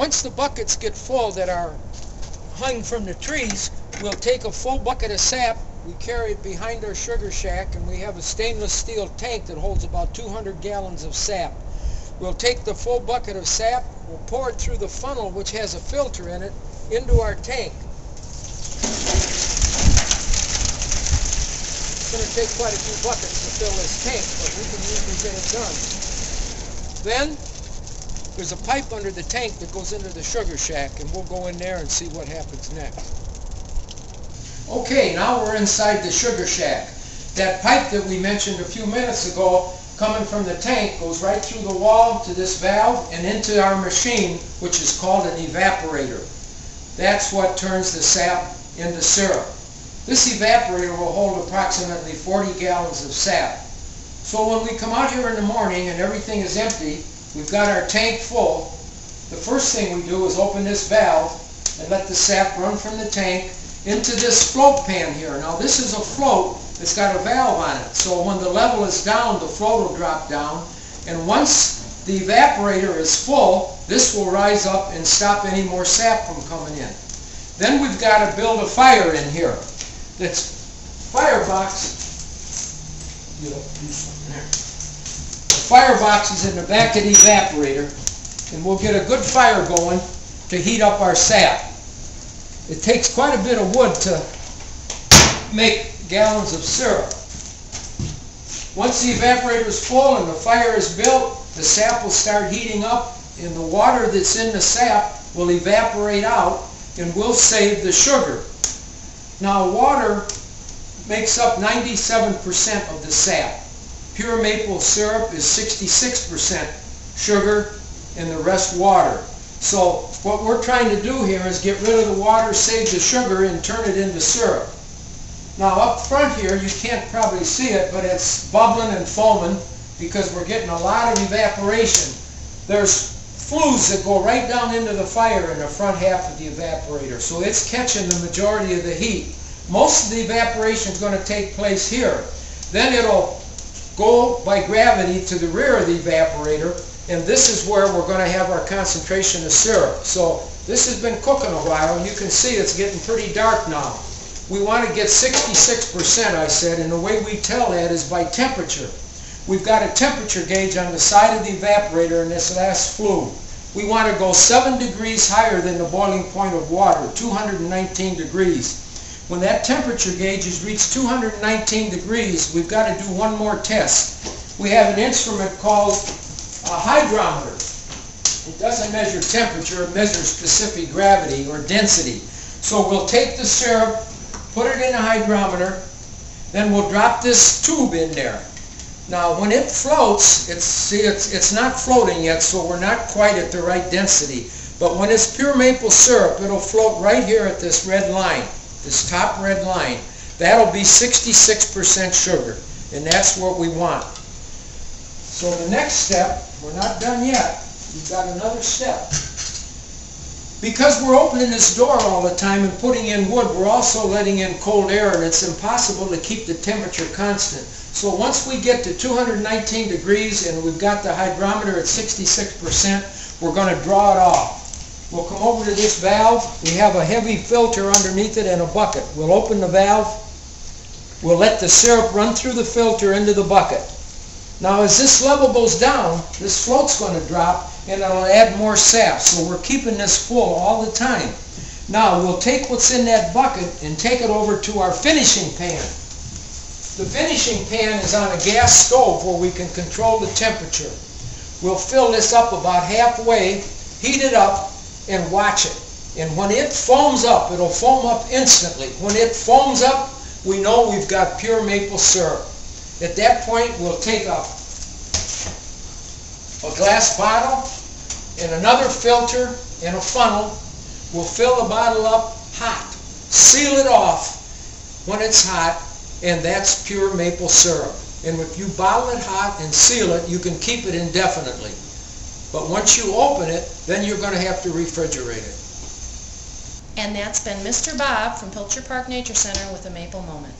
Once the buckets get full that are hung from the trees, we'll take a full bucket of sap. We carry it behind our sugar shack, and we have a stainless steel tank that holds about 200 gallons of sap. We'll take the full bucket of sap, we'll pour it through the funnel, which has a filter in it, into our tank. It's going to take quite a few buckets to fill this tank, but we can usually get it done. Then there's a pipe under the tank that goes into the sugar shack, and we'll go in there and see what happens next. Okay, now we're inside the sugar shack. That pipe that we mentioned a few minutes ago, coming from the tank, goes right through the wall to this valve and into our machine, which is called an evaporator. That's what turns the sap into syrup. This evaporator will hold approximately 40 gallons of sap. So when we come out here in the morning and everything is empty, we've got our tank full, the first thing we do is open this valve and let the sap run from the tank into this float pan here. Now this is a float that's got a valve on it, so when the level is down, the float will drop down, and once the evaporator is full, this will rise up and stop any more sap from coming in. Then we've got to build a fire in here. This firebox, the firebox is in the back of the evaporator, and we'll get a good fire going to heat up our sap. It takes quite a bit of wood to make gallons of syrup. Once the evaporator is full and the fire is built, the sap will start heating up, and the water that's in the sap will evaporate out, and we'll save the sugar. Now water makes up 97% of the sap. Pure maple syrup is 66% sugar and the rest water. So what we're trying to do here is get rid of the water, save the sugar, and turn it into syrup. Now up front here, you can't probably see it, but it's bubbling and foaming because we're getting a lot of evaporation. There's flues that go right down into the fire in the front half of the evaporator, so it's catching the majority of the heat. Most of the evaporation is going to take place here. Then it'll go by gravity to the rear of the evaporator, and this is where we're going to have our concentration of syrup. So this has been cooking a while, and you can see it's getting pretty dark now. We want to get 66%, I said, and the way we tell that is by temperature. We've got a temperature gauge on the side of the evaporator in this last flue. We want to go 7 degrees higher than the boiling point of water, 219 degrees. When that temperature gauge has reached 219 degrees, we've got to do one more test. We have an instrument called a hydrometer. It doesn't measure temperature, it measures specific gravity or density. So we'll take the syrup, put it in a hydrometer, then we'll drop this tube in there. Now when it floats, it's not floating yet, so we're not quite at the right density. But when it's pure maple syrup, it'll float right here at this red line, this top red line. That'll be 66% sugar, and that's what we want. So the next step, we're not done yet. We've got another step. Because we're opening this door all the time and putting in wood, we're also letting in cold air, and it's impossible to keep the temperature constant. So once we get to 219 degrees and we've got the hydrometer at 66%, we're going to draw it off. We'll come over to this valve. We have a heavy filter underneath it and a bucket. We'll open the valve. We'll let the syrup run through the filter into the bucket. Now as this level goes down, this float's going to drop and it'll add more sap. So we're keeping this full all the time. Now we'll take what's in that bucket and take it over to our finishing pan. The finishing pan is on a gas stove where we can control the temperature. We'll fill this up about halfway, heat it up, and watch it. And when it foams up, it'll foam up instantly. When it foams up, we know we've got pure maple syrup. At that point, we'll take a glass bottle and another filter and a funnel. We'll fill the bottle up hot, seal it off when it's hot, and that's pure maple syrup. And if you bottle it hot and seal it, you can keep it indefinitely. But once you open it, then you're going to have to refrigerate it. And that's been Mr. Bob from Pilcher Park Nature Center with a Maple Moment.